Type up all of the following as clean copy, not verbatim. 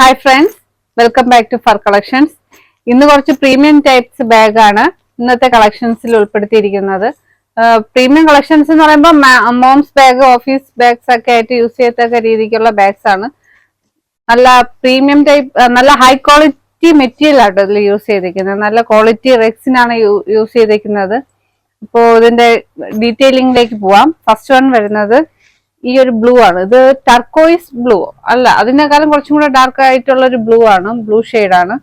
Hi friends, welcome back to fur collections. ഇന്ന് കുറച്ച് premium types ബാഗാണ് ഇന്നത്തെ കളക്ഷൻസിൽ ഉൾപ്പെടുത്തിയിരിക്കുന്നത്. പ്രീമിയം കളക്ഷൻസ് എന്ന് പറയുമ്പോൾ മോംസ് ബാഗ്, ഓഫീസ് ബാഗ്സ് ഒക്കെ ആയിട്ട് യൂസ് ചെയ്യത്തക്ക രീതിക്കുള്ള ബാഗ്സ് ആണ്. നല്ല പ്രീമിയം ടൈപ്പ്, നല്ല ഹൈ ക്വാളിറ്റി മെറ്റീരിയൽ ആട്ടോ ഇതിൽ യൂസ് ചെയ്തിരിക്കുന്നത്. നല്ല ക്വാളിറ്റി റെക്സിനാണ് യൂസ് ചെയ്തിരിക്കുന്നത്. അപ്പോൾ ഇതിന്റെ ഡീറ്റെയിലിംഗിലേക്ക് പോവാം. ഫസ്റ്റ് വൺ വരുന്നത് ഈ ഒരു ബ്ലൂ ആണ്. ഇത് ടർക്കോയിസ് ബ്ലൂ അല്ല, അതിനേക്കാളും കുറച്ചും കൂടെ ഡാർക്ക് ആയിട്ടുള്ള ഒരു ബ്ലൂ ആണ്. ബ്ലൂ ആണ്.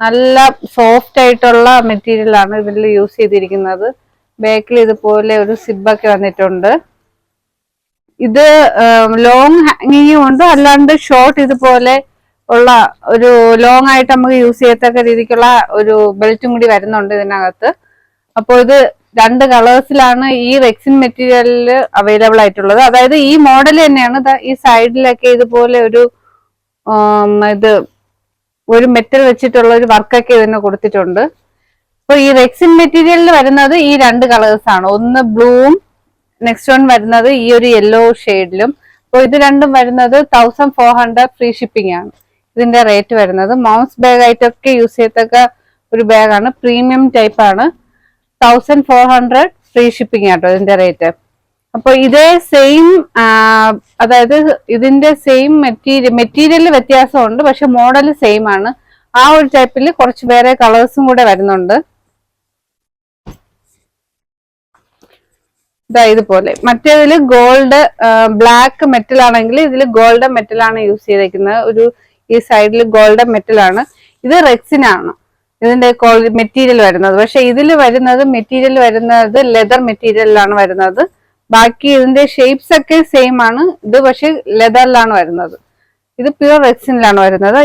നല്ല സോഫ്റ്റ് ആയിട്ടുള്ള മെറ്റീരിയൽ ആണ് ഇതിൽ യൂസ് ചെയ്തിരിക്കുന്നത്. ബാക്കിൽ ഇതുപോലെ ഒരു സിബൊക്കെ വന്നിട്ടുണ്ട്. ഇത് ലോങ് ഹാങ്ങിങ്ങും ഉണ്ട്, അല്ലാണ്ട് ഷോർട്ട് ഇതുപോലെ ഉള്ള ഒരു ലോങ് ആയിട്ട് നമുക്ക് യൂസ് ചെയ്യത്തക്ക രീതിക്കുള്ള ഒരു ബെൽറ്റും കൂടി വരുന്നുണ്ട് ഇതിനകത്ത്. അപ്പോൾ ഇത് രണ്ട് കളേഴ്സിലാണ് ഈ റെക്സിൻ മെറ്റീരിയലിൽ അവൈലബിൾ ആയിട്ടുള്ളത്. അതായത് ഈ മോഡൽ തന്നെയാണ്. ഈ സൈഡിലൊക്കെ ഇതുപോലെ ഒരു മെറ്റൽ വെച്ചിട്ടുള്ള ഒരു വർക്കൊക്കെ ഇതിന് കൊടുത്തിട്ടുണ്ട്. അപ്പൊ ഈ റെക്സിൻ മെറ്റീരിയലിൽ വരുന്നത് ഈ രണ്ട് കളേഴ്സ് ആണ്. ഒന്ന് ബ്ലൂവും നെക്സ്റ്റ് വൺ വരുന്നത് ഈ ഒരു യെല്ലോ ഷെയ്ഡിലും. അപ്പോൾ ഇത് രണ്ടും വരുന്നത് 1400 ഫ്രീ ഷിപ്പിംഗ് ആണ് ഇതിന്റെ റേറ്റ് വരുന്നത്. മൗസ് ബാഗ് ആയിട്ടൊക്കെ യൂസ് ചെയ്യത്തക്ക ഒരു ബാഗാണ്. പ്രീമിയം ടൈപ്പ് ആണ്. 1400 ഫ്രീ ഷിപ്പിംഗ് ആട്ടോ ഇതിന്റെ റേറ്റ്. അപ്പൊ ഇതേ സെയിം, അതായത് ഇതിന്റെ സെയിം മെറ്റീരിയൽ വ്യത്യാസമുണ്ട്, പക്ഷെ മോഡൽ സെയിം ആണ്. ആ ഒരു ടൈപ്പിൽ കുറച്ച് വേറെ കളേഴ്സും കൂടെ വരുന്നുണ്ട്. ഇതാ ഇതുപോലെ. മറ്റേതിൽ ഗോൾഡ് ബ്ലാക്ക് മെറ്റൽ ആണെങ്കിൽ ഇതിൽ ഗോൾഡൻ മെറ്റൽ ആണ് യൂസ് ചെയ്തേക്കുന്നത്. ഈ സൈഡിൽ ഗോൾഡൻ മെറ്റൽ ആണ്. ഇത് റെക്സിനാണ് ഇതിന്റെ മെറ്റീരിയൽ വരുന്നത്. പക്ഷെ ഇതിൽ മെറ്റീരിയൽ വരുന്നത് ലെതർ മെറ്റീരിയലിലാണ് വരുന്നത്. ബാക്കി ഇതിന്റെ ഷേപ്സ് ഒക്കെ സെയിം ആണ്. ഇത് പക്ഷെ ലെതറിലാണ് വരുന്നത്. ഇത് പ്യുവർ റെക്സിനിലാണ് വരുന്നത്.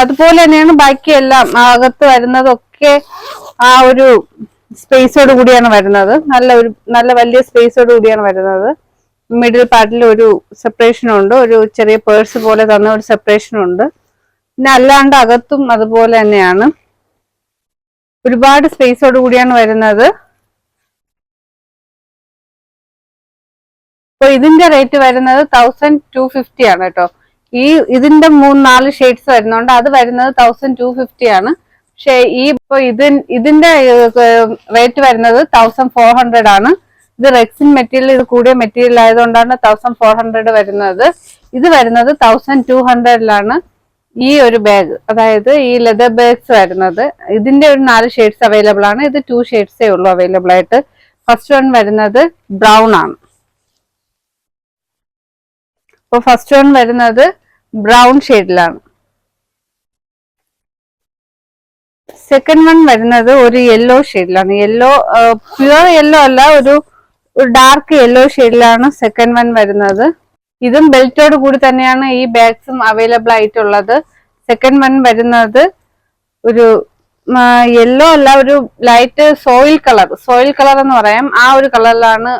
അതുപോലെ തന്നെയാണ് ബാക്കിയെല്ലാം. അകത്ത് വരുന്നതൊക്കെ ആ ഒരു സ്പേസോട് കൂടിയാണ് വരുന്നത്. നല്ല വലിയ സ്പേസോട് കൂടിയാണ് വരുന്നത്. മിഡിൽ പാർട്ടിൽ ഒരു സെപ്പറേഷൻ ഉണ്ട്. ഒരു ചെറിയ പേഴ്സ് പോലെ തന്ന ഒരു സെപ്പറേഷൻ ഉണ്ട്. പിന്നെ അല്ലാണ്ട് അകത്തും അതുപോലെ തന്നെയാണ്. ഒരുപാട് സ്പേസോട് കൂടിയാണ് വരുന്നത്. അപ്പൊ ഇതിന്റെ റേറ്റ് വരുന്നത് 1250 ആണ് കേട്ടോ. ഇതിന്റെ 3-4 ഷെയ്ഡ്സ് വരുന്നുണ്ട്. അത് വരുന്നത് 1250 ആണ്. പക്ഷെ ഇതിന്റെ റേറ്റ് വരുന്നത് 1400 ആണ്. ഇത് റെക്സിൻ മെറ്റീരിയൽ, ഇത് കൂടിയ മെറ്റീരിയൽ ആയതുകൊണ്ടാണ് 1400 വരുന്നത്. ഇത് വരുന്നത് 1200 ഈ ഒരു ബാഗ്, അതായത് ഈ ലെതർ ബാഗ്സ് വരുന്നത്. ഇതിന്റെ ഒരു 4 ഷെയ്ഡ്സ് അവൈലബിൾ ആണ്. ഇത് 2 ഷെയ്ഡ്സേ ഉള്ളൂ അവൈലബിൾ ആയിട്ട്. ഫസ്റ്റ് വൺ വരുന്നത് ബ്രൗൺ ആണ്. അപ്പൊ ഫസ്റ്റ് വൺ വരുന്നത് ബ്രൗൺ ഷെയ്ഡിലാണ്. സെക്കൻഡ് വൺ വരുന്നത് ഒരു യെല്ലോ ഷെയ്ഡിലാണ്. യെല്ലോ പ്യുവർ യെല്ലോ അല്ല, ഒരു ഡാർക്ക് യെല്ലോ ഷെയ്ഡിലാണ് സെക്കൻഡ് വൺ വരുന്നത്. ഇതും ബെൽറ്റോട് കൂടി തന്നെയാണ് ഈ ബാഗ്സും അവൈലബിൾ ആയിട്ടുള്ളത്. സെക്കൻഡ് വൺ വരുന്നത് ഒരു യെല്ലോ അല്ല, ഒരു ലൈറ്റ് സോയിൽ കളർ എന്ന് പറയാം. ആ ഒരു കളറിലാണ്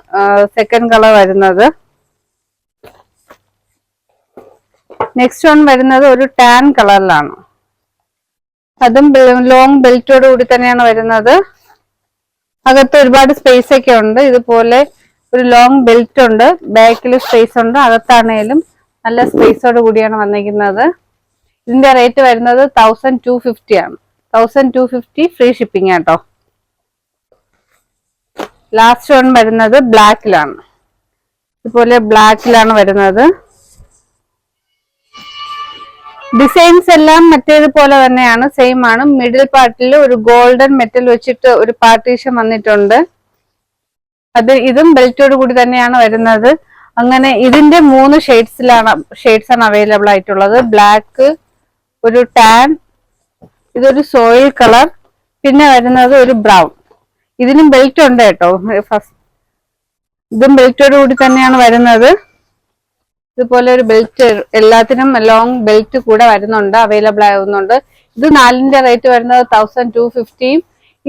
സെക്കൻഡ് കളർ വരുന്നത്. നെക്സ്റ്റ് വൺ വരുന്നത് ഒരു ടാൻ കളറിലാണ്. അതും ലോങ് ബെൽറ്റോട് കൂടി തന്നെയാണ് വരുന്നത്. അകത്ത് ഒരുപാട് സ്പേസ് ഒക്കെ ഉണ്ട്. ഇതുപോലെ ഒരു ലോങ് ബെൽറ്റ് ഉണ്ട്. ബാക്കിൽ സ്പേസ് ഉണ്ട്. അകത്താണേലും നല്ല സ്പേസോട് കൂടിയാണ് വന്നിരിക്കുന്നത്. ഇതിന്റെ റേറ്റ് വരുന്നത് 1250 ആണ്. 1250 ഫ്രീ ഷിപ്പിംഗ് ആട്ടോ. ലാസ്റ്റ് വൺ വരുന്നത് ബ്ലാക്കിലാണ്. ഇതുപോലെ ബ്ലാക്കിലാണ് വരുന്നത്. ഡിസൈൻസ് എല്ലാം മറ്റേതുപോലെ തന്നെയാണ്, സെയിം ആണ്. മിഡിൽ പാർട്ടിൽ ഒരു ഗോൾഡൻ മെറ്റൽ വെച്ചിട്ട് ഒരു പാർട്ടീഷൻ വന്നിട്ടുണ്ട്. ഇതും ബെൽറ്റോട് കൂടി തന്നെയാണ് വരുന്നത്. അങ്ങനെ ഇതിന്റെ 3 ഷെയ്ഡ്സ് ആണ് അവൈലബിൾ ആയിട്ടുള്ളത്. ബ്ലാക്ക്, ഒരു ടാൻ, ഇതൊരു സോയിൽ കളർ, പിന്നെ വരുന്നത് ഒരു ബ്രൗൺ. ഇതിനും ബെൽറ്റ് ഉണ്ട് കേട്ടോ. ഇതും ബെൽറ്റോട് കൂടി തന്നെയാണ് വരുന്നത്. ഇതുപോലെ ഒരു ബെൽറ്റ്, എല്ലാത്തിനും ലോങ് ബെൽറ്റ് കൂടെ വരുന്നുണ്ട്, അവൈലബിൾ ആവുന്നുണ്ട്. ഇത് 4ന്റെ റേറ്റ് വരുന്നത് 1250.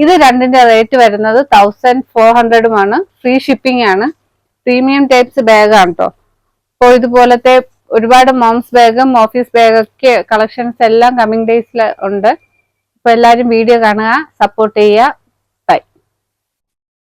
ഇത് 2ന്റെ റേറ്റ് വരുന്നത് 1400 ഫ്രീ ഷിപ്പിംഗ് ആണ്. പ്രീമിയം ടൈപ്സ് ബാഗാണ് കേട്ടോ. അപ്പോൾ ഇതുപോലത്തെ ഒരുപാട് മോംസ് ബാഗും ഓഫീസ് ബാഗൊക്കെ കളക്ഷൻസ് എല്ലാം കമ്മിങ് ഡേയ്സിൽ ഉണ്ട്. അപ്പൊ എല്ലാവരും വീഡിയോ കാണുക, സപ്പോർട്ട് ചെയ്യുക.